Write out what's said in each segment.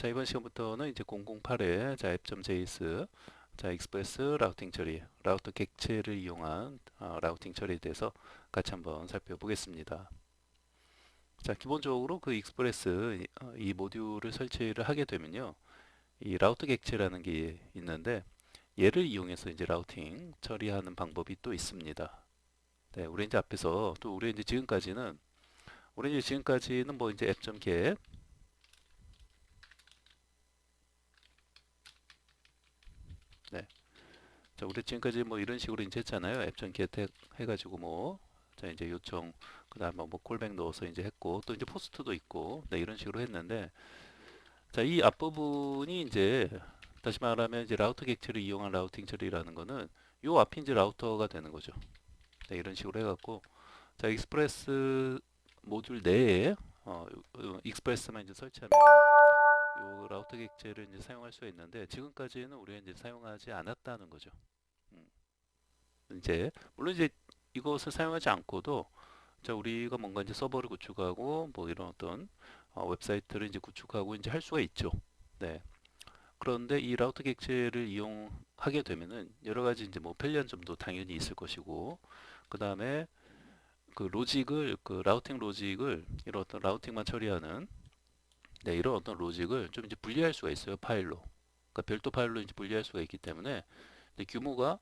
자, 이번 시간부터는 이제 008의 자, app.js, 자, 익스프레스 라우팅 처리, 라우터 객체를 이용한 라우팅 처리에 대해서 같이 한번 살펴보겠습니다. 자, 기본적으로 그 익스프레스 이 모듈을 설치를 하게 되면요. 이 라우터 객체라는 게 있는데 얘를 이용해서 이제 라우팅 처리하는 방법이 또 있습니다. 네, 우리 이제 앞에서 또 우리 이제 지금까지는 뭐 이제 app.get 네, 자, 우리 지금까지 뭐 이런 식으로 이제 했잖아요. 앱전 get 해가지고 뭐, 자, 이제 요청, 그 다음에 뭐 콜백 넣어서 이제 했고, 또 이제 포스트도 있고, 네, 이런 식으로 했는데, 자, 이 앞부분이 이제, 다시 말하면 이제 라우터 객체를 이용한 라우팅 처리라는 거는 요 앞이 이제 라우터가 되는 거죠. 네, 이런 식으로 해갖고, 자, 익스프레스 모듈 내에, 익스프레스만 이제 설치하면 요 라우터 객체를 이제 사용할 수가 있는데, 지금까지는 우리가 이제 사용하지 않았다는 거죠. 음. 이제 물론 이제 이것을 사용하지 않고도 자 우리가 뭔가 이제 서버를 구축하고 뭐 이런 어떤 웹사이트를 이제 구축하고 이제 할 수가 있죠. 네. 그런데 이 라우터 객체를 이용하게 되면은 여러 가지 이제 뭐 편리한 점도 당연히 있을 것이고 그 다음에 그 로직을 그 라우팅 로직을 이런 어떤 라우팅만 처리하는 네, 이런 어떤 로직을 좀 이제 분리할 수가 있어요 파일로. 그러니까 별도 파일로 이제 분리할 수가 있기 때문에 근데 규모가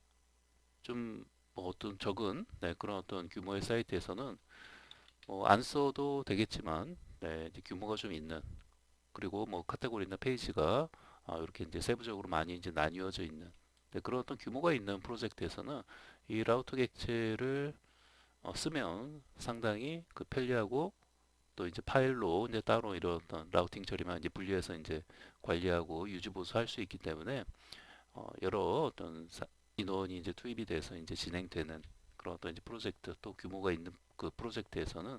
좀 뭐 어떤 적은 네, 그런 어떤 규모의 사이트에서는 안 써도 되겠지만 네, 이제 규모가 좀 있는 그리고 뭐 카테고리나 페이지가 이렇게 이제 세부적으로 많이 이제 나뉘어져 있는 네, 그런 어떤 규모가 있는 프로젝트에서는 이 라우터 객체를 쓰면 상당히 그 편리하고 또 이제 파일로 이제 따로 이런 어떤 라우팅 처리만 이제 분리해서 이제 관리하고 유지 보수할 수 있기 때문에 여러 어떤 인원이 이제 투입이 돼서 이제 진행되는 그런 어떤 이제 프로젝트 또 규모가 있는 그 프로젝트에서는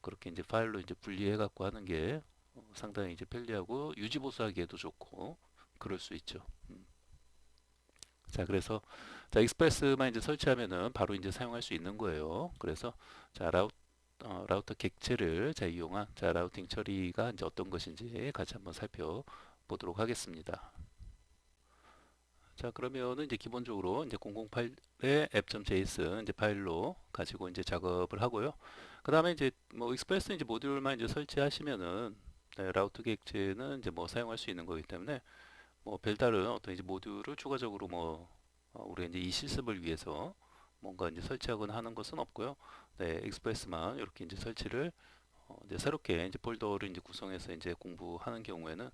그렇게 이제 파일로 이제 분리해 갖고 하는 게 상당히 이제 편리하고 유지 보수하기에도 좋고 그럴 수 있죠. 자, 그래서 자, 익스프레스만 이제 설치하면은 바로 이제 사용할 수 있는 거예요. 그래서 자, 라우터 객체를 자, 이용한 자, 라우팅 처리가 이제 어떤 것인지 같이 한번 살펴보도록 하겠습니다. 자, 그러면은 이제 기본적으로 이제 008의 app.js 이제 파일로 가지고 이제 작업을 하고요. 그 다음에 이제 뭐 익스프레스 이제 모듈만 이제 설치하시면은 네, 라우터 객체는 이제 뭐 사용할 수 있는 거기 때문에 뭐 별다른 어떤 이제 모듈을 추가적으로 뭐 우리가 이제 이 실습을 위해서 뭔가 이제 설치하거나 하는 것은 없고요. 네, 익스프레스만 이렇게 이제 설치를 이제 새롭게 이제 폴더를 이제 구성해서 이제 공부하는 경우에는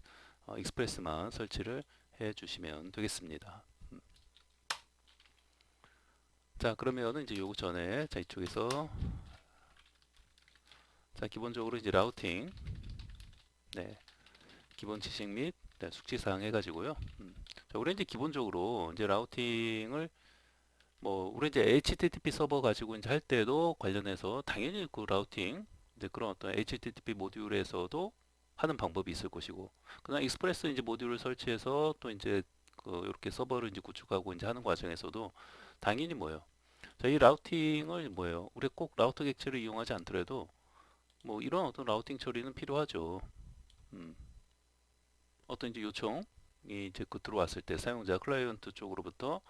익스프레스만 설치를 해 주시면 되겠습니다. 자, 그러면은 이제 요거 전에 자 이쪽에서 자 기본적으로 이제 라우팅 네 기본 지식 및 네, 숙지 사항 해가지고요. 자, 우리 이제 기본적으로 이제 라우팅을 뭐 우리 이제 HTTP 서버 가지고 이제 할 때도 관련해서 당연히 그 라우팅 이제 그런 어떤 HTTP 모듈에서도 하는 방법이 있을 것이고 그다음 익스프레스 이제 모듈을 설치해서 또 이제 그 이렇게 서버를 이제 구축하고 이제 하는 과정에서도 당연히 뭐예요? 자, 이 라우팅을 뭐예요? 우리 꼭 라우터 객체를 이용하지 않더라도 뭐 이런 어떤 라우팅 처리는 필요하죠. 음, 어떤 이제 요청이 이제 그 들어왔을 때 사용자 클라이언트 쪽으로부터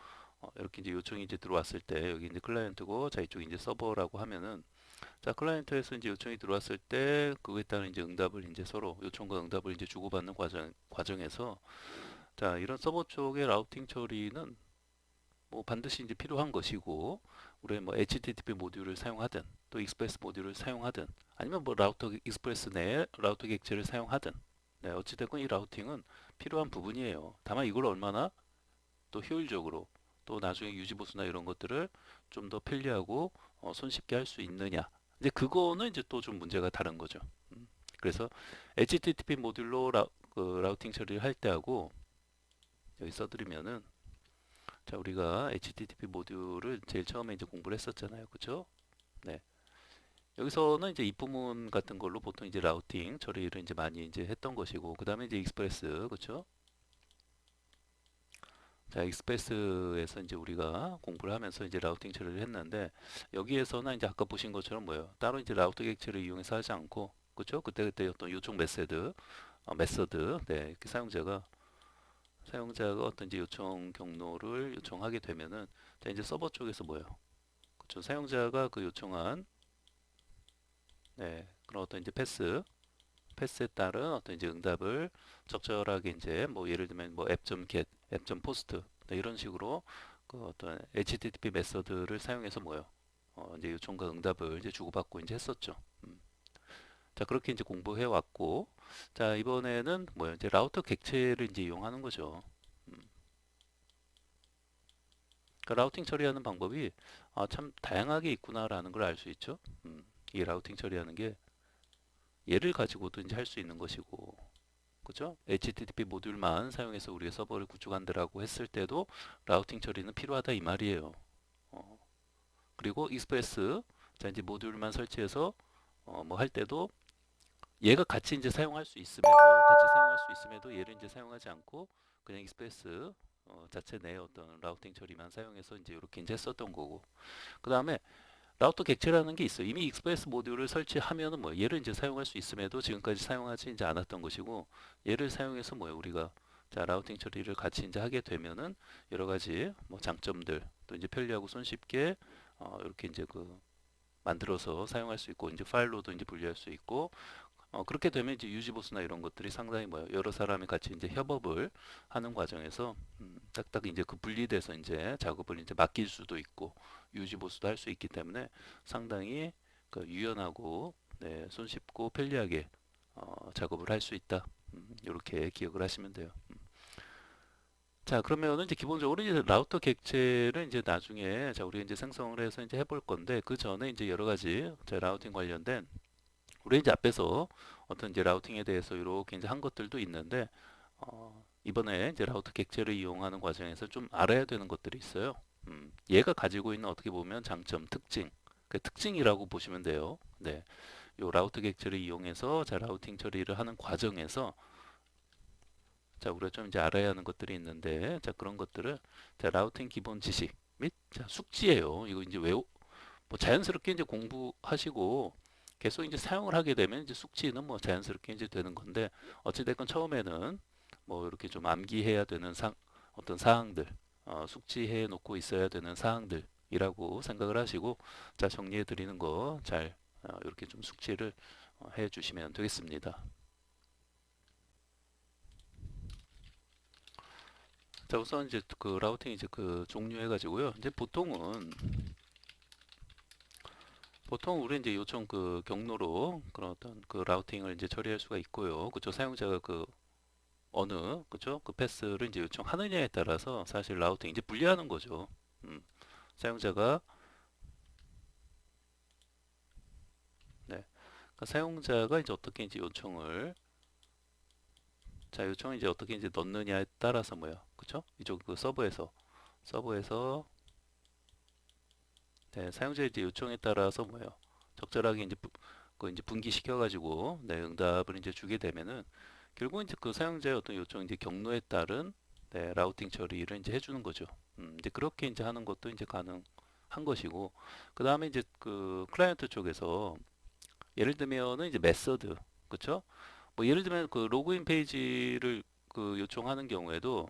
이렇게 이제 요청이 이제 들어왔을 때 여기 이제 클라이언트고 자 이쪽이 이제 서버라고 하면은 자 클라이언트에서 이제 요청이 들어왔을 때 그거에 따른 이제 응답을 이제 서로 요청과 응답을 이제 주고받는 과정에서 자 이런 서버 쪽의 라우팅 처리는 뭐 반드시 이제 필요한 것이고 우리 뭐 HTTP 모듈을 사용하든 또 익스프레스 모듈을 사용하든 아니면 뭐 라우터 익스프레스 내 라우터 객체를 사용하든 네, 어찌됐건 이 라우팅은 필요한 부분이에요. 다만 이걸 얼마나 또 효율적으로 또 나중에 유지보수나 이런 것들을 좀 더 편리하고 손쉽게 할 수 있느냐. 이제 그거는 이제 또 좀 문제가 다른 거죠. 그래서 HTTP 모듈로 그 라우팅 처리를 할 때하고 여기 써드리면은 자 우리가 HTTP 모듈을 제일 처음에 이제 공부를 했었잖아요, 그렇죠? 네. 여기서는 이제 입부문 같은 걸로 보통 이제 라우팅 처리를 이제 많이 이제 했던 것이고 그 다음에 이제 익스프레스 그렇죠? 자, 익스프레스에서 이제 우리가 공부를 하면서 이제 라우팅 처리를 했는데 여기에서는 이제 아까 보신 것처럼 뭐예요? 따로 이제 라우터 객체를 이용해서 하지 않고 그렇죠? 그때그때 어떤 요청 메시드 메서드, 네, 이렇게 사용자가 어떤 이제 요청 경로를 요청하게 되면은 자, 이제 서버 쪽에서 뭐예요? 그쵸? 사용자가 그 요청한 네, 그런 어떤 이제 패스에 따른 어떤 이제 응답을 적절하게 이제 뭐 예를 들면 뭐 app.get, app.post 네, 이런 식으로 그 어떤 HTTP 메서드를 사용해서 뭐예요? 이제 요청과 응답을 이제 주고받고 이제 했었죠. 음. 자, 그렇게 이제 공부해 왔고, 자, 이번에는 뭐예요? 이제 라우터 객체를 이제 이용하는 거죠. 음. 그러니까 라우팅 처리하는 방법이 참 다양하게 있구나라는 걸 알 수 있죠. 이 라우팅 처리하는 게 얘를 가지고도 이제 할 수 있는 것이고, 그죠? HTTP 모듈만 사용해서 우리가 서버를 구축한다라고 했을 때도 라우팅 처리는 필요하다 이 말이에요. 어, 그리고 익스프레스, 자 이제 모듈만 설치해서 뭐 할 때도 얘가 같이 이제 사용할 수 있음에도 얘를 이제 사용하지 않고 그냥 익스프레스 자체 내에 어떤 라우팅 처리만 사용해서 이제 이렇게 이제 썼던 거고. 그 다음에 라우터 객체라는 게 있어요. 이미 익스프레스 모듈을 설치하면은 뭐 얘를 이제 사용할 수 있음에도 지금까지 사용하지 이제 않았던 것이고 얘를 사용해서 뭐예요? 우리가 자 라우팅 처리를 같이 이제 하게 되면은 여러 가지 뭐 장점들 또 이제 편리하고 손쉽게 이렇게 이제 그 만들어서 사용할 수 있고 이제 파일로도 이제 분리할 수 있고 그렇게 되면 이제 유지보수나 이런 것들이 상당히 뭐예요? 여러 사람이 같이 이제 협업을 하는 과정에서 딱딱 이제 그 분리돼서 이제 작업을 이제 맡길 수도 있고 유지보수도 할 수 있기 때문에 상당히 그 유연하고 네, 손쉽고 편리하게 작업을 할 수 있다. 이렇게 기억을 하시면 돼요. 자, 그러면은 이제 기본적으로 이제 라우터 객체를 이제 나중에 자, 우리가 이제 생성을 해서 이제 해볼 건데 그 전에 이제 여러 가지 자, 라우팅 관련된 우리 이제 앞에서 어떤 이제 라우팅에 대해서 이렇게 이제 한 것들도 있는데 이번에 이제 라우터 객체를 이용하는 과정에서 좀 알아야 되는 것들이 있어요. 얘가 가지고 있는 어떻게 보면 장점, 특징, 그 특징이라고 보시면 돼요. 네, 요 라우터 객체를 이용해서 자 라우팅 처리를 하는 과정에서 자 우리가 좀 이제 알아야 하는 것들이 있는데 자 그런 것들을 자 라우팅 기본 지식 및 자, 숙지예요. 이거 이제 외우 뭐 자연스럽게 이제 공부하시고 계속 이제 사용을 하게 되면 이제 숙지는 뭐 자연스럽게 이제 되는 건데 어찌됐건 처음에는 뭐 이렇게 좀 암기해야 되는 어떤 사항들 숙지해 놓고 있어야 되는 사항들이라고 생각을 하시고 자 정리해 드리는 거 잘 이렇게 좀 숙지를 해 주시면 되겠습니다. 자 우선 이제 그 라우팅 이제 그 종류해 가지고요. 이제 보통 우리 이제 요청 그 경로로 그런 어떤 그 라우팅을 이제 처리할 수가 있고요. 그쵸? 사용자가 그 어느 그쵸? 그 패스를 이제 요청하느냐에 따라서 사실 라우팅 이제 분리하는 거죠. 음, 사용자가 네, 그러니까 사용자가 이제 어떻게 이제 요청을 자 요청을 이제 어떻게 이제 넣느냐에 따라서 뭐야, 그쵸? 이쪽 그 서버에서 네, 사용자 이제 요청에 따라서 뭐예요? 적절하게 이제 그 이제 분기시켜 가지고 네, 응답을 이제 주게 되면은 결국 이제 그 사용자의 어떤 요청 이제 경로에 따른 네, 라우팅 처리를 이제 해주는 거죠. 이제 그렇게 이제 하는 것도 이제 가능한 것이고 그 다음에 이제 그 클라이언트 쪽에서 예를 들면은 이제 메서드 그쵸? 뭐 예를 들면 그 로그인 페이지를 그 요청하는 경우에도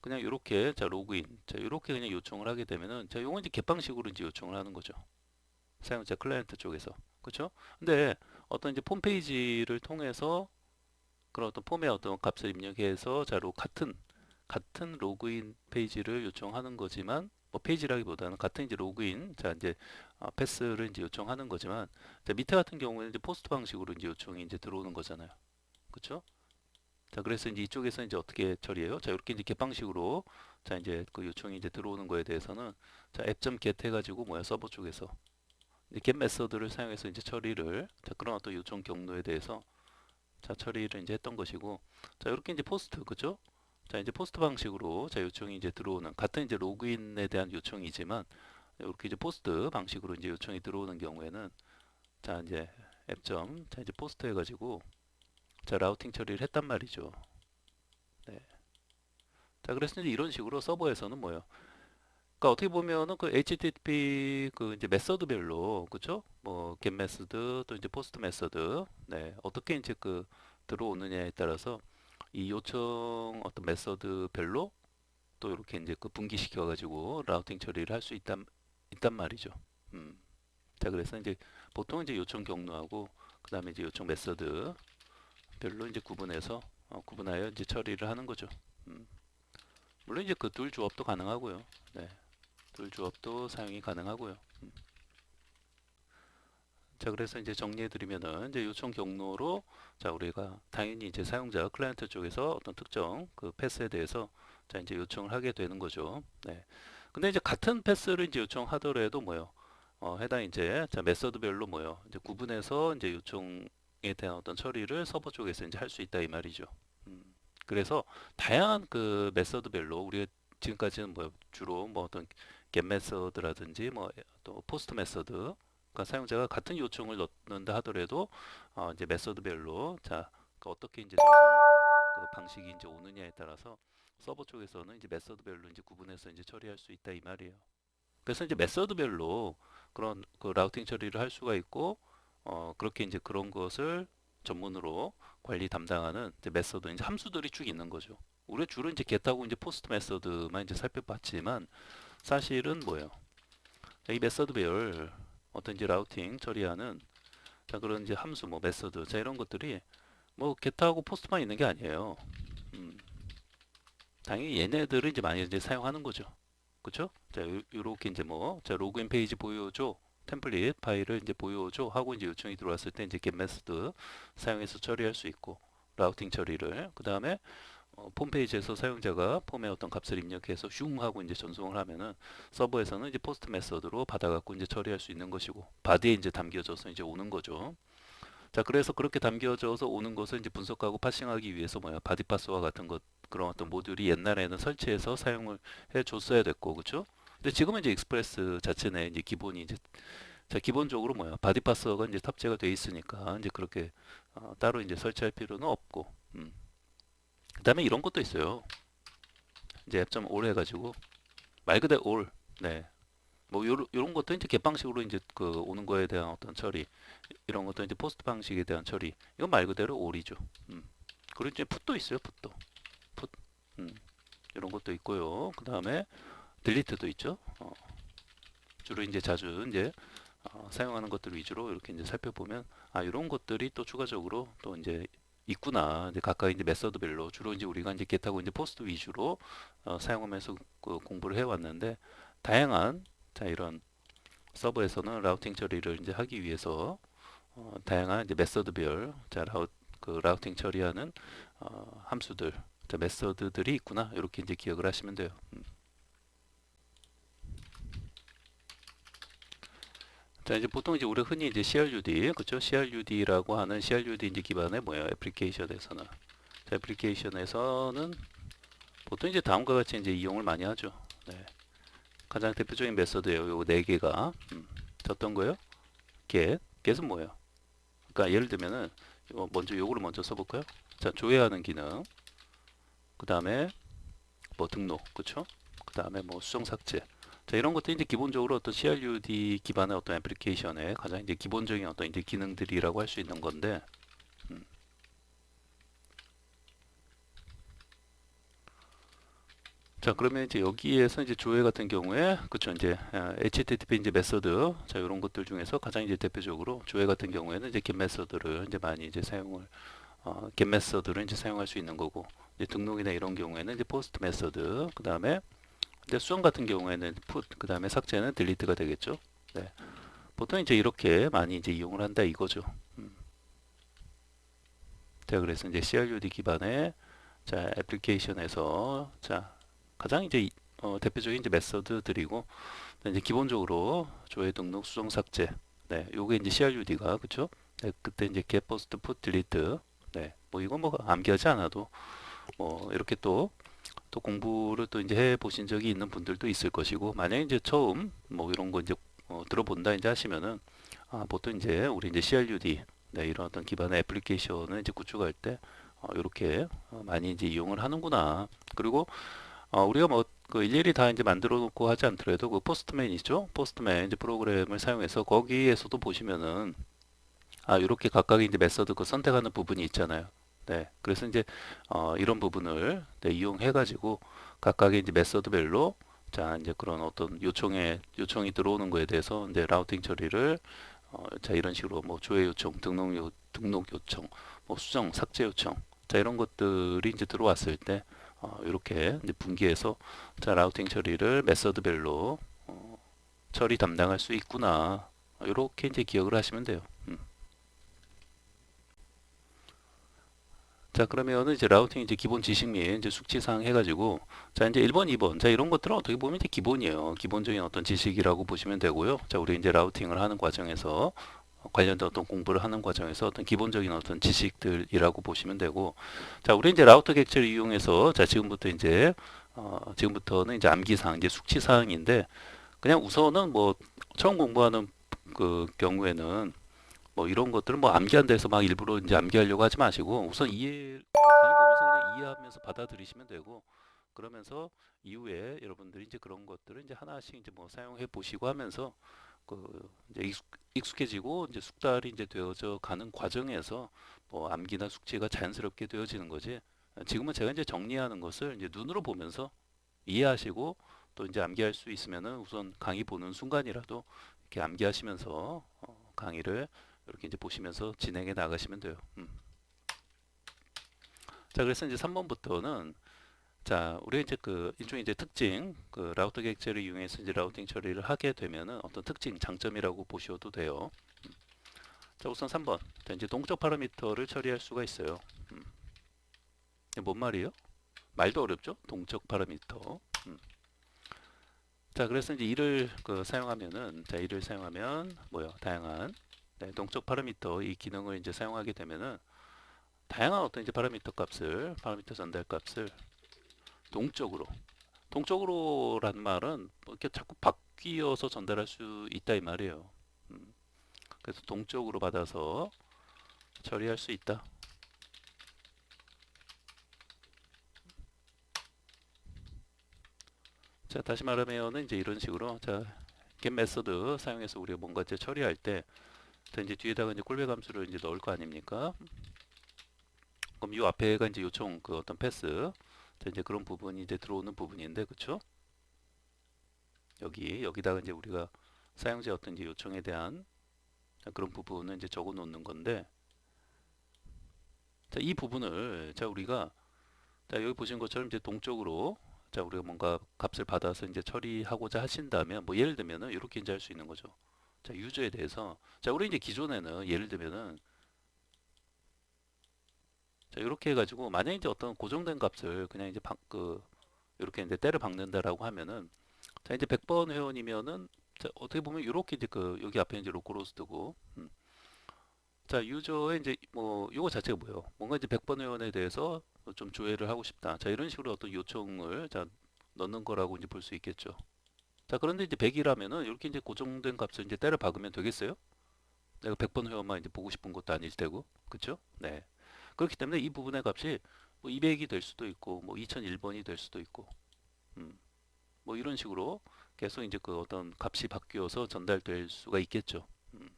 그냥 이렇게 자 로그인 자 이렇게 그냥 요청을 하게 되면은 자 요건 이제 개방식으로 이제 요청을 하는 거죠. 사용자 클라이언트 쪽에서 그렇죠? 근데 어떤 이제 폼 페이지를 통해서 그런 어떤 폼에 어떤 값을 입력해서 자로 같은 로그인 페이지를 요청하는 거지만 뭐 페이지라기보다는 같은 이제 로그인 자 이제 패스를 이제 요청하는 거지만 자 밑에 같은 경우에는 이제 포스트 방식으로 이제 요청이 이제 들어오는 거잖아요. 그렇죠? 자 그래서 이제 이쪽에서 이제 어떻게 처리해요? 자 이렇게 이제 겟방식으로 자 이제 그 요청이 이제 들어오는 거에 대해서는 자 app.get 해가지고 뭐야 서버 쪽에서 이제 get 메서드를 사용해서 이제 처리를 자 그런 어떤 요청 경로에 대해서 자 처리를 이제 했던 것이고 자 이렇게 이제 포스트 그죠? 자 이제 포스트 방식으로 자 요청이 이제 들어오는 같은 이제 로그인에 대한 요청이지만 이렇게 이제 포스트 방식으로 이제 요청이 들어오는 경우에는 자 이제 자 이제 포스트 해가지고 자 라우팅 처리를 했단 말이죠. 네. 자 그래서 이제 이런 식으로 서버에서는 뭐예요? 그러니까 어떻게 보면은 그 HTTP 그 이제 메서드별로 그죠? 뭐 get 메서드 또 이제 포스트 메서드 네 어떻게 이제 그 들어오느냐에 따라서 이 요청 어떤 메서드별로 또 이렇게 이제 그 분기시켜 가지고 라우팅 처리를 할 수 있단 말이죠. 음. 자, 그래서 이제 보통 이제 요청 경로하고 그다음에 이제 요청 메서드 별로 이제 구분하여 이제 처리를 하는 거죠. 음. 물론 이제 그 둘 조합도 가능하고요. 네. 둘 조합도 사용이 가능하고요. 자, 그래서 이제 정리해 드리면은 이제 요청 경로로 자, 우리가 당연히 이제 사용자 클라이언트 쪽에서 어떤 특정 그 패스에 대해서 자, 이제 요청을 하게 되는 거죠. 네. 근데 이제 같은 패스를 이제 요청하더라도 뭐요? 해당 이제 자, 메서드별로 뭐요? 이제 구분해서 이제 요청에 대한 어떤 처리를 서버 쪽에서 이제 할 수 있다 이 말이죠. 음. 그래서 다양한 그 메서드별로 우리가 지금까지는 뭐 주로 뭐 어떤 get 메서드라든지 뭐 또 포스트 메서드 그러니까 사용자가 같은 요청을 넣는다 하더라도 이제 메서드별로 자, 그 어떻게 이제 전송 그 방식이 이제 오느냐에 따라서 서버 쪽에서는 이제 메서드별로 이제 구분해서 이제 처리할 수 있다 이 말이에요. 그래서 이제 메서드별로 그런 그 라우팅 처리를 할 수가 있고 그렇게 이제 그런 것을 전문으로 관리 담당하는 이제 메서드 이제 함수들이 쭉 있는 거죠. 우리가 주로 이제 get하고 이제 post 메서드만 이제 살펴봤지만 사실은 뭐예요? 이 메서드별 어떤 이제 라우팅 처리하는 자 그런 이제 함수 뭐 메서드 자 이런 것들이 뭐 get하고 post만 있는 게 아니에요. 음, 당연히 얘네들을 이제 많이 이제 사용하는 거죠. 그쵸? 자, 요렇게 이제 뭐, 자, 로그인 페이지 보여줘. 템플릿 파일을 이제 보여줘 하고 이제 요청이 들어왔을 때 이제 get 메소드 사용해서 처리할 수 있고 라우팅 처리를 그 다음에 홈페이지에서 사용자가 폼에 어떤 값을 입력해서 슝 하고 이제 전송을 하면은 서버에서는 이제 포스트 메서드로 받아갖고 이제 처리할 수 있는 것이고 바디에 이제 담겨져서 이제 오는 거죠. 자, 그래서 그렇게 담겨져서 오는 것을 이제 분석하고 파싱하기 위해서 뭐야 바디 파스와 같은 것 그런 어떤 모듈이 옛날에는 설치해서 사용을 해 줬어야 됐고 그렇죠? 근데 지금은 이제 익스프레스 자체 내 이제 기본이 이제 자 기본적으로 뭐야 바디 파스가 이제 탑재가 돼 있으니까 이제 그렇게 따로 이제 설치할 필요는 없고 그다음에 이런 것도 있어요. 이제 앱.올 해가지고 말 그대로 올 네. 뭐 요런 것도 이제 겟 방식으로 이제 그 오는 거에 대한 어떤 처리 이런 것도 이제 포스트 방식에 대한 처리 이건 말 그대로 올이죠. 음. 그리고 이제 풋도 있어요. 풋도 풋 음. 이런 것도 있고요. 그 다음에 딜리트도 있죠. 주로 이제 자주 이제 사용하는 것들 위주로 이렇게 이제 살펴보면 이런 것들이 또 추가적으로 또 이제 있구나. 이제 각각 이제 메서드별로 주로 이제 우리가 이제 get하고 이제 포스트 위주로 사용하면서 그 공부를 해왔는데 다양한 자 이런 서버에서는 라우팅 처리를 이제 하기 위해서 다양한 이제 메서드별 자 그 라우팅 처리하는 함수들 자 메서드들이 있구나. 이렇게 이제 기억을 하시면 돼요. 자, 이제 보통 이제 우리가 흔히 이제 CRUD, 그쵸? CRUD라고 하는 CRUD 이제 기반의 뭐야? 애플리케이션에서는. 자, 애플리케이션에서는 보통 이제 다음과 같이 이제 이용을 많이 하죠. 네. 가장 대표적인 메서드예요. 요 네 개가. 어떤 거요? get. get은 뭐예요? 그러니까 예를 들면은 먼저 요거를 먼저 써볼까요? 자, 조회하는 기능. 그 다음에 뭐 등록, 그쵸? 그 다음에 뭐 수정 삭제. 자, 이런 것들이 이제 기본적으로 어떤 CRUD 기반의 어떤 애플리케이션의 가장 이제 기본적인 어떤 이제 기능들이라고 할 수 있는 건데, 음. 자, 그러면 이제 여기에서 이제 조회 같은 경우에, 그쵸, 이제, HTTP 이제 메서드, 자, 이런 것들 중에서 가장 이제 대표적으로 조회 같은 경우에는 이제 get 메서드를 이제 많이 이제 get 메서드를 이제 사용할 수 있는 거고, 이제 등록이나 이런 경우에는 이제 post 메서드, 그 다음에 이제 수정 같은 경우에는 put, 그 다음에 삭제는 delete가 되겠죠. 네. 보통 이제 이렇게 많이 이제 이용을 한다 이거죠. 자, 그래서 이제 CRUD 기반의 자, 애플리케이션에서 자, 가장 이제 대표적인 이제 메서드들이고 이제 기본적으로 조회 등록 수정 삭제. 네, 요게 이제 CRUD가 그쵸? 네, 그때 이제 get post put delete. 네, 뭐 이거 뭐 암기하지 않아도 뭐 이렇게 또 공부를 또 이제 해 보신 적이 있는 분들도 있을 것이고 만약에 이제 처음 뭐 이런 거 이제 들어본다 이제 하시면은 보통 이제 우리 이제 CRUD 네, 이런 어떤 기반의 애플리케이션을 이제 구축할 때 이렇게 많이 이제 이용을 하는구나. 그리고 우리가 뭐 그 일일이 다 이제 만들어 놓고 하지 않더라도 그 포스트맨 있죠? 포스트맨 이제 프로그램을 사용해서 거기에서도 보시면은 이렇게 각각의 이제 메서드 그 선택하는 부분이 있잖아요. 네, 그래서 이제 이런 부분을 네, 이용해 가지고 각각의 이제 메서드별로 자 이제 그런 어떤 요청이 들어오는 거에 대해서 이제 라우팅 처리를 자 이런 식으로 뭐 조회 요청, 등록 요청, 뭐 수정, 삭제 요청, 자 이런 것들이 이제 들어왔을 때 이렇게 이제 분기해서 자 라우팅 처리를 메서드별로 처리 담당할 수 있구나. 이렇게 이제 기억을 하시면 돼요. 자, 그러면은 이제 라우팅 이제 기본 지식 및 이제 숙지사항 해가지고 자, 이제 1번, 2번. 자, 이런 것들은 어떻게 보면 이제 기본이에요. 기본적인 어떤 지식이라고 보시면 되고요. 자, 우리 이제 라우팅을 하는 과정에서 관련된 어떤 공부를 하는 과정에서 어떤 기본적인 어떤 지식들이라고 보시면 되고 자, 우리 이제 라우터 객체를 이용해서 자, 지금부터는 이제 암기사항, 이제 숙지사항인데 그냥 우선은 뭐 처음 공부하는 그 경우에는 뭐 이런 것들은 뭐 암기한 데서 막 일부러 이제 암기하려고 하지 마시고 우선 강의 보면서 그냥 이해하면서 받아들이시면 되고 그러면서 이후에 여러분들이 이제 그런 것들을 이제 하나씩 이제 뭐 사용해 보시고 하면서 그 이제 익숙해지고 이제 숙달이 이제 되어져 가는 과정에서 뭐 암기나 숙지가 자연스럽게 되어지는 거지. 지금은 제가 이제 정리하는 것을 이제 눈으로 보면서 이해하시고 또 이제 암기할 수 있으면은 우선 강의 보는 순간이라도 이렇게 암기하시면서 강의를 이렇게 이제 보시면서 진행해 나가시면 돼요. 자, 그래서 이제 3번부터는 자, 우리가 이제 그 일종의 이제 특징, 그 라우터 객체를 이용해서 이제 라우팅 처리를 하게 되면은 어떤 특징, 장점이라고 보셔도 돼요. 자, 우선 3번. 자, 이제 동적 파라미터를 처리할 수가 있어요. 이게 뭔 말이에요? 말도 어렵죠? 동적 파라미터. 자, 그래서 이제 이를 사용하면은 자, 이를 사용하면 뭐요? 다양한 네, 동적 파라미터 이 기능을 이제 사용하게 되면은 다양한 어떤 이제 파라미터 전달 값을 동적으로 동적으로라는 말은 뭐 이렇게 자꾸 바뀌어서 전달할 수 있다 이 말이에요. 음, 그래서 동적으로 받아서 처리할 수 있다. 자, 다시 말하면은 이제 이런 식으로 자, get 메서드 사용해서 우리가 뭔가 이제 처리할 때 자, 이제 뒤에다가 이제 콜백 함수를 이제 넣을 거 아닙니까? 그럼 이 앞에가 이제 요청 그 어떤 패스 자, 이제 그런 부분이 이제 들어오는 부분인데 그쵸? 여기다가 이제 우리가 사용자 어떤 이제 요청에 대한 그런 부분을 이제 적어 놓는 건데 자, 이 부분을 자 우리가 자 여기 보신 것처럼 이제 동적으로 자 우리가 뭔가 값을 받아서 이제 처리하고자 하신다면 뭐 예를 들면은 이렇게 이제 할 수 있는 거죠. 자 유저에 대해서 자 우리 이제 기존에는 예를 들면은 자 이렇게 해가지고 만약에 이제 어떤 고정된 값을 그냥 이제 이렇게 이제 때려 박는다라고 하면은 자 이제 100번 회원이면은 자 어떻게 보면 이렇게 이제 여기 앞에 이제 로컬호스트고 자, 유저의 이제 뭐 요거 자체가 뭐예요? 뭔가 이제 100번 회원에 대해서 좀 조회를 하고 싶다. 자, 이런 식으로 어떤 요청을 자 넣는 거라고 이제 볼 수 있겠죠. 자, 그런데 이제 100이라면은 이렇게 이제 고정된 값을 이제 때려 박으면 되겠어요? 내가 100번 회원만 이제 보고 싶은 것도 아닐 테고. 그렇죠? 네. 그렇기 때문에 이 부분의 값이 뭐 200이 될 수도 있고 뭐 2001번이 될 수도 있고. 뭐 이런 식으로 계속 이제 그 어떤 값이 바뀌어서 전달될 수가 있겠죠. 음.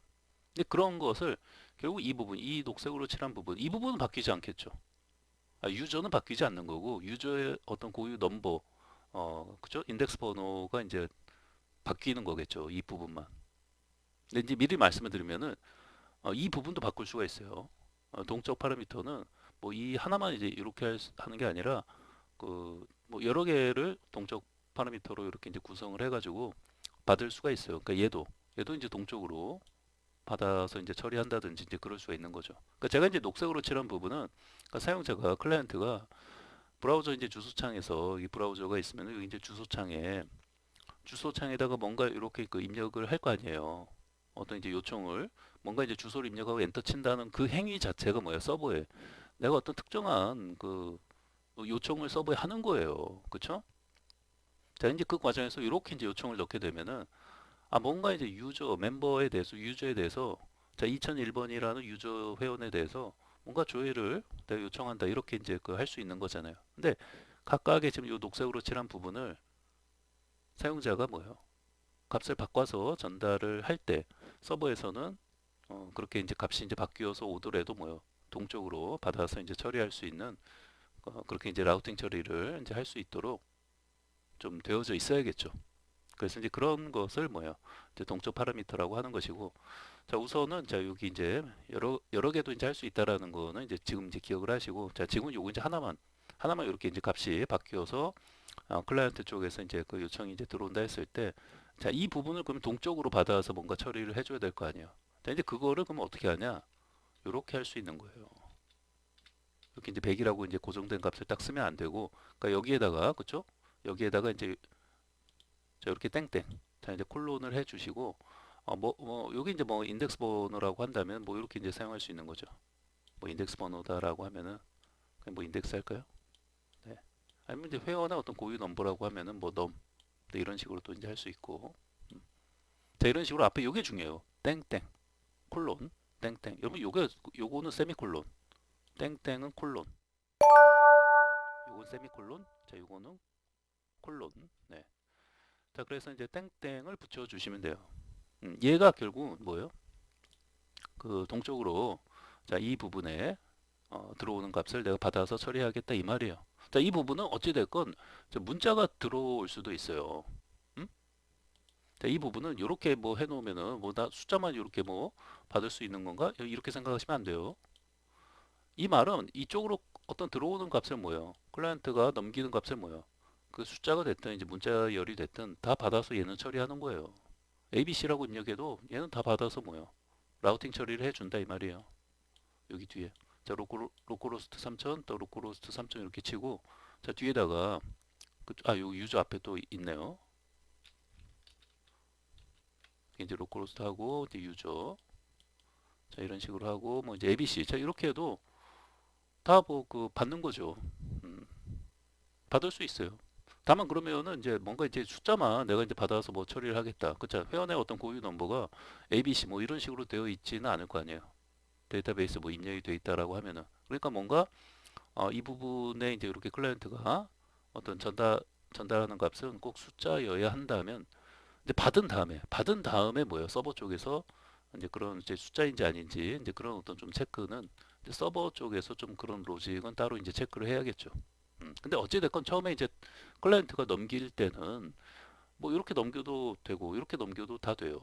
근데 그런 것을 결국 이 부분, 이 녹색으로 칠한 부분, 이 부분은 바뀌지 않겠죠. 유저는 바뀌지 않는 거고 유저의 어떤 고유 넘버, 그죠? 인덱스 번호가 이제 바뀌는 거겠죠. 이 부분만. 근데 이제 미리 말씀을 드리면은 이 부분도 바꿀 수가 있어요. 동적 파라미터는 뭐 이 하나만 이제 이렇게 하는 게 아니라 그 뭐 여러 개를 동적 파라미터로 이렇게 이제 구성을 해가지고 받을 수가 있어요. 그러니까 얘도 이제 동적으로 받아서 이제 처리한다든지 이제 그럴 수가 있는 거죠. 그러니까 제가 이제 녹색으로 칠한 부분은 그러니까 사용자가 클라이언트가 브라우저 이제 주소창에서 이 브라우저가 있으면 여기 이제 주소창에다가 뭔가 이렇게 그 입력을 할 거 아니에요. 어떤 이제 요청을 뭔가 이제 주소를 입력하고 엔터 친다는 그 행위 자체가 뭐야 서버에 내가 어떤 특정한 그 요청을 서버에 하는 거예요. 그쵸? 자 이제 그 과정에서 이렇게 이제 요청을 넣게 되면은 뭔가 이제 유저에 대해서 자 2001번이라는 유저 회원에 대해서 뭔가 조회를 내가 요청한다 이렇게 이제 그 할 수 있는 거잖아요. 근데 각각의 지금 이 녹색으로 칠한 부분을 사용자가 뭐예요? 값을 바꿔서 전달을 할 때 서버에서는 그렇게 이제 값이 이제 바뀌어서 오더라도 뭐예요? 동쪽으로 받아서 이제 처리할 수 있는 그렇게 이제 라우팅 처리를 이제 할 수 있도록 좀 되어져 있어야겠죠. 그래서 이제 그런 것을 뭐예요? 이제 동적 파라미터라고 하는 것이고, 자 우선은 자 여기 이제 여러 개도 이제 할 수 있다라는 거는 이제 지금 이제 기억을 하시고, 자 지금 요거 이제 하나만 이렇게 이제 값이 바뀌어서 클라이언트 쪽에서 이제 그 요청이 이제 들어온다 했을 때, 자 이 부분을 그럼 동적으로 받아서 뭔가 처리를 해줘야 될 거 아니에요. 자 이제 그거를 그럼 어떻게 하냐? 요렇게 할 수 있는 거예요. 이렇게 이제 100이라고 이제 고정된 값을 딱 쓰면 안 되고, 그러니까 여기에다가 그쵸? 여기에다가 이제 자 이렇게 땡땡. 자 이제 콜론을 해주시고, 여기 이제 뭐 인덱스 번호라고 한다면 뭐 이렇게 이제 사용할 수 있는 거죠. 뭐 인덱스 번호다라고 하면은 그냥 뭐 인덱스 할까요? 네. 아니면 이제 회원의 어떤 고유 넘버라고 하면은 뭐 넘. 네, 이런 식으로 또 이제 할 수 있고. 음. 자 이런 식으로 앞에 요게 중요해요. 땡땡 콜론 땡땡. 여러분 요거는 세미콜론. 땡땡은 콜론. 요건 세미콜론. 자 요거는 콜론. 네. 자 그래서 이제 땡땡을 붙여 주시면 돼요. 얘가 결국 뭐예요? 그 동쪽으로 자 이 부분에 들어오는 값을 내가 받아서 처리하겠다 이 말이에요. 자 이 부분은 어찌 됐건 문자가 들어올 수도 있어요. 음? 자, 이 부분은 이렇게 뭐 해놓으면은 뭐 나 숫자만 이렇게 뭐 받을 수 있는 건가? 이렇게 생각하시면 안 돼요. 이 말은 이쪽으로 어떤 들어오는 값을 뭐예요? 클라이언트가 넘기는 값을 뭐예요? 그 숫자가 됐든 이제 문자열이 됐든 다 받아서 얘는 처리하는 거예요. ABC라고 입력해도 얘는 다 받아서 뭐예요? 라우팅 처리를 해준다 이 말이에요. 여기 뒤에. 자, 로컬호스트 3000, 또 로컬호스트 3000 이렇게 치고, 자, 뒤에다가, 여기 유저 앞에 또 있네요. 이제 로컬호스트 하고, 이제 유저. 자, 이런 식으로 하고, 뭐 이제 ABC. 자, 이렇게 해도 다 뭐 그 받는 거죠. 음, 받을 수 있어요. 다만 그러면은 이제 뭔가 이제 숫자만 내가 이제 받아서 뭐 처리를 하겠다. 그쵸? 회원의 어떤 고유 넘버가 ABC 뭐 이런 식으로 되어 있지는 않을 거 아니에요. 데이터베이스 뭐 입력이 되어 있다라고 하면은. 그러니까 뭔가 이 부분에 이제 이렇게 클라이언트가 어떤 전달하는 값은 꼭 숫자여야 한다면, 이제 받은 다음에 뭐예요? 서버 쪽에서 이제 그런 이제 숫자인지 아닌지 이제 그런 어떤 좀 체크는 이제 서버 쪽에서 좀 그런 로직은 따로 이제 체크를 해야겠죠. 근데 어찌됐건 처음에 이제 클라이언트가 넘길 때는 뭐 이렇게 넘겨도 되고 이렇게 넘겨도 다 돼요.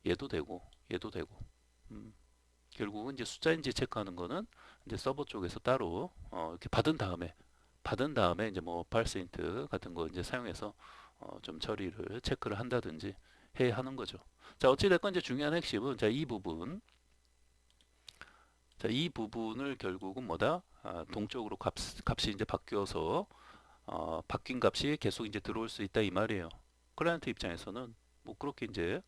얘도 되고 얘도 되고. 음, 결국은 이제 숫자인지 체크하는 거는 이제 서버 쪽에서 따로 이렇게 받은 다음에 이제 뭐 parseInt 같은 거 이제 사용해서 좀 처리를 체크를 한다든지 해야 하는 거죠. 자, 어찌 됐건 이제 중요한 핵심은 이 부분을 결국은 뭐다? 동쪽으로 값이 이제 바뀌어서 바뀐 값이 계속 이제 들어올 수 있다 이 말이에요. 클라이언트 입장에서는 뭐 그렇게 이제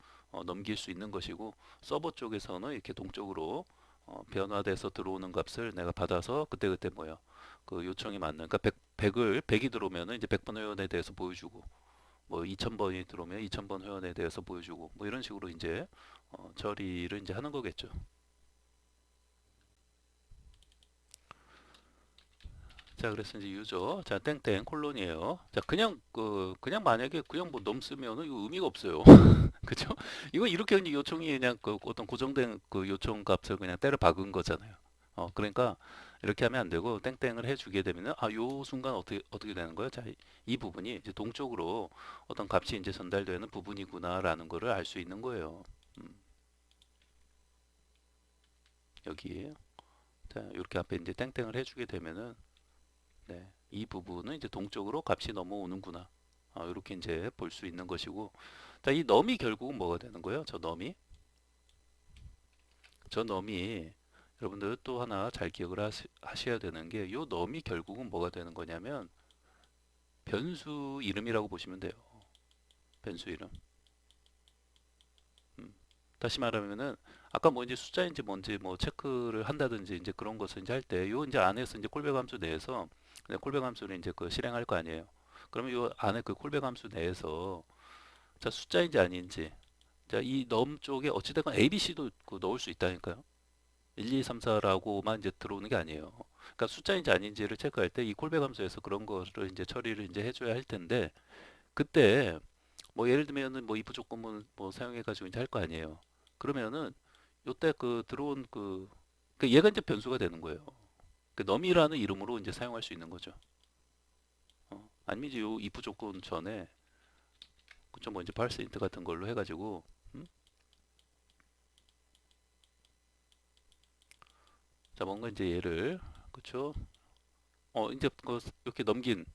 넘길 수 있는 것이고, 서버 쪽에서는 이렇게 동쪽으로 변화돼서 들어오는 값을 내가 받아서 그때그때 뭐야 그 요청이 맞는, 그러니까 100이 들어오면은 이제 100번 회원에 대해서 보여주고, 뭐 2000번이 들어오면 2000번 회원에 대해서 보여주고, 뭐 이런 식으로 이제 처리를 이제 하는 거겠죠. 자, 그래서 이제 유저, 자, 땡땡 콜론이에요. 자, 그냥 만약에 그냥 뭐 넘쓰면은 이거 의미가 없어요. 그죠? 이거 이렇게 그냥 요청이 그냥 그 어떤 고정된 그 요청 값을 그냥 때려 박은 거잖아요. 그러니까 이렇게 하면 안 되고 땡땡을 해주게 되면은 요 순간 어떻게 되는 거예요? 자, 이 부분이 이제 동쪽으로 어떤 값이 이제 전달되는 부분이구나라는 거를 알 수 있는 거예요. 음, 여기. 자, 이렇게 앞에 이제 땡땡을 해주게 되면은 네, 이 부분은 이제 동쪽으로 값이 넘어오는구나. 이렇게 이제 볼 수 있는 것이고, 자, 이 넘이 결국은 뭐가 되는 거예요? 저 넘이 여러분들 또 하나 잘 기억을 하셔야 되는 게, 요 넘이 결국은 뭐가 되는 거냐면 변수 이름이라고 보시면 돼요. 변수 이름. 음. 다시 말하면은 아까 뭐 이제 숫자인지 뭔지 뭐 체크를 한다든지 이제 그런 것을 이제 할 때 요 이제 안에서 이제 콜백 함수 내에서 콜백 함수를 이제 그 실행할 거 아니에요. 그러면 요 안에 그 콜백 함수 내에서 자 숫자인지 아닌지, 자 이 넘 쪽에 어찌됐건 ABC도 그 넣을 수 있다니까요. 1, 2, 3, 4라고만 이제 들어오는 게 아니에요. 그러니까 숫자인지 아닌지를 체크할 때 이 콜백 함수에서 그런 거를 이제 처리를 이제 해줘야 할 텐데, 그때 뭐 예를 들면은 뭐 if 조건문 뭐 사용해 가지고 이제 할 거 아니에요. 그러면은 요때 그 들어온 그 얘가 이제 변수가 되는 거예요. num이라는 이름으로 이제 사용할 수 있는 거죠. 아니면 이제 요 if 조건 전에 그쵸 뭐 이제 parse int 같은 걸로 해가지고 자 뭔가 이제 얘를 그쵸 이제 이렇게 넘긴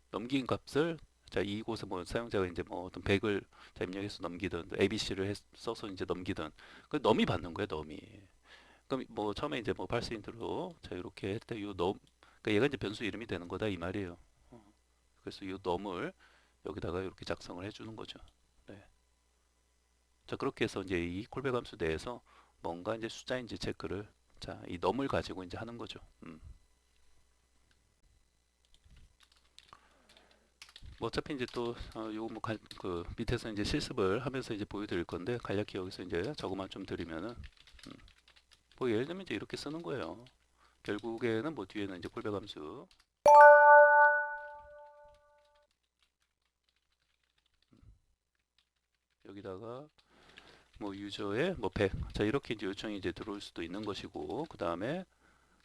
값을 자 이곳에 뭐 사용자가 이제 뭐 어떤 100을 자 입력해서 넘기든 ABC를 써서 이제 넘기든 그 넘이 받는 거예요 넘이. 그럼 뭐 처음에 이제 뭐 parse int로 자 이렇게 했을 요 넘, 그러니까 얘가 이제 변수 이름이 되는 거다 이 말이에요. 그래서 요 넘을 여기다가 이렇게 작성을 해주는 거죠. 네. 자 그렇게 해서 이제 이 콜백 함수 내에서 뭔가 이제 숫자인지 체크를 자 이 넘을 가지고 이제 하는 거죠. 뭐 어차피 이제 또 요거 그 밑에서 이제 실습을 하면서 이제 보여드릴 건데 간략히 여기서 이제 저거만 좀 드리면은 뭐 예를 들면 이제 이렇게 쓰는 거예요. 결국에는 뭐 뒤에는 이제 콜백 함수 여기다가 뭐 유저의 뭐 100. 자 이렇게 이제 요청이 이제 들어올 수도 있는 것이고 그 다음에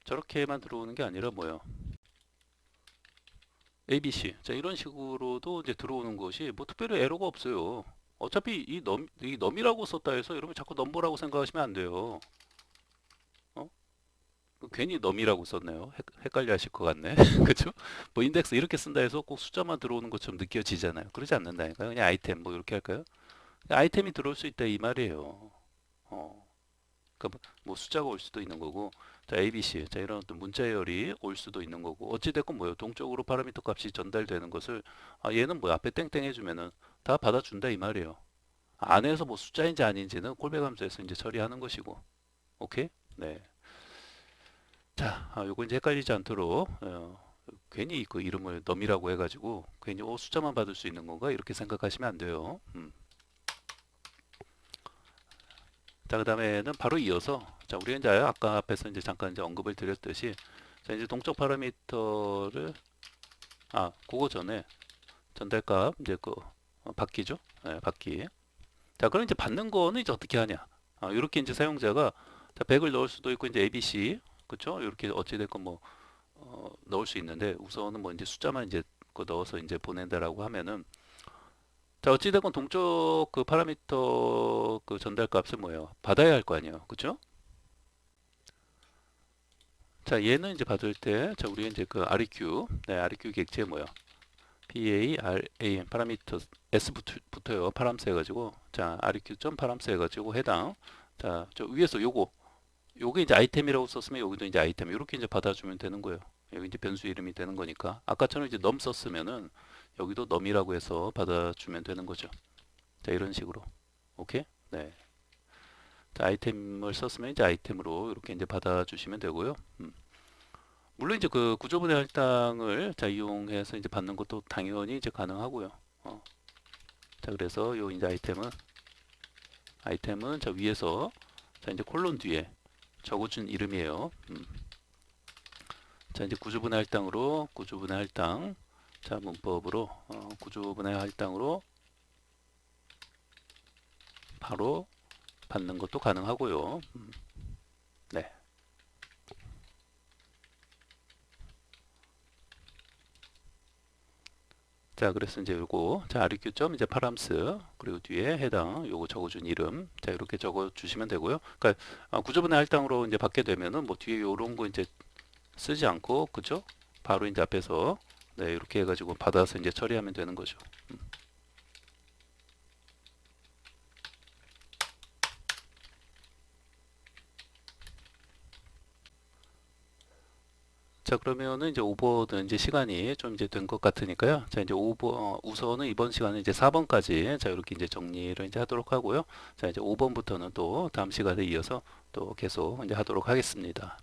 저렇게만 들어오는 게 아니라 뭐요? ABC. 자 이런 식으로도 이제 들어오는 것이 뭐 특별히 에러가 없어요. 어차피 이 넘이라고 썼다 해서 여러분 자꾸 넘버라고 생각하시면 안 돼요. 어? 괜히 넘이라고 썼네요. 헷갈려 하실 것 같네. 그쵸? 뭐 인덱스 이렇게 쓴다 해서 꼭 숫자만 들어오는 것처럼 느껴지잖아요. 그러지 않는다니까요. 그냥 아이템 뭐 이렇게 할까요? 아이템이 들어올 수 있다 이 말이에요. 어. 그러니까 뭐 숫자가 올 수도 있는 거고 자 ABC 자 이런 어떤 문자열이 올 수도 있는 거고 어찌됐건 뭐요 동적으로 파라미터 값이 전달되는 것을 얘는 뭐 앞에 땡땡 해주면은 다 받아준다 이 말이에요. 안에서 뭐 숫자인지 아닌지는 콜백 함수에서 이제 처리하는 것이고 오케이 네. 자 요거 이제 헷갈리지 않도록 괜히 그 이름을 넘이라고 해가지고 괜히 숫자만 받을 수 있는 건가 이렇게 생각하시면 안 돼요. 자, 그 다음에는 바로 이어서, 자, 우리가 이제 아까 앞에서 이제 잠깐 이제 언급을 드렸듯이, 자, 이제 동적 파라미터를, 그거 전에 전달값, 이제 받기죠? 네, 받기. 자, 그럼 이제 받는 거는 이제 어떻게 하냐? 이렇게 이제 사용자가, 자, 100을 넣을 수도 있고, 이제 ABC, 그쵸? 이렇게 어찌됐건 뭐, 넣을 수 있는데, 우선은 뭐 이제 숫자만 이제 넣어서 이제 보낸다라고 하면은, 자, 어찌됐건 동적 그 파라미터 그 전달 값을 뭐예요? 받아야 할 거 아니에요. 그쵸? 자, 얘는 이제 받을 때, 자, 우리가 이제 그 REQ, 네, REQ 객체 뭐야? PARAM, 파라미터 S 붙어요. 파람스 해가지고, 자, REQ 점 파람스 해가지고 해당, 자, 저 위에서 요게 이제 아이템이라고 썼으면 여기도 이제 아이템, 이렇게 이제 받아주면 되는 거예요. 여기 이제 변수 이름이 되는 거니까. 아까처럼 이제 넘 썼으면은 여기도 넘이라고 해서 받아주면 되는 거죠. 자, 이런 식으로. 오케이? 네. 자, 아이템을 썼으면 이제 아이템으로 이렇게 이제 받아주시면 되고요. 물론 이제 그 구조분해 할당을 자 이용해서 이제 받는 것도 당연히 이제 가능하고요. 자 그래서 요 이제 아이템은 자 위에서 자 이제 콜론 뒤에 적어준 이름이에요. 자 이제 구조분해 할당으로 구조분해 할당 자 문법으로 구조분해 할당으로 바로 받는 것도 가능하고요. 네. 자, 그래서 이제 요거, 자, REQ 점 이제 파람스, 그리고 뒤에 해당, 요거 적어준 이름, 자, 이렇게 적어 주시면 되고요. 그러니까, 구조분해 할당으로 이제 받게 되면은 뭐 뒤에 요런 거 이제 쓰지 않고, 그죠? 바로 이제 앞에서, 네, 이렇게 해가지고 받아서 이제 처리하면 되는 거죠. 자, 그러면은 이제 오버는 이제 시간이 좀 이제 된 것 같으니까요. 자, 이제 우선은 이번 시간은 이제 4번까지 자, 이렇게 이제 정리를 이제 하도록 하고요. 자, 이제 5번부터는 또 다음 시간에 이어서 또 계속 이제 하도록 하겠습니다.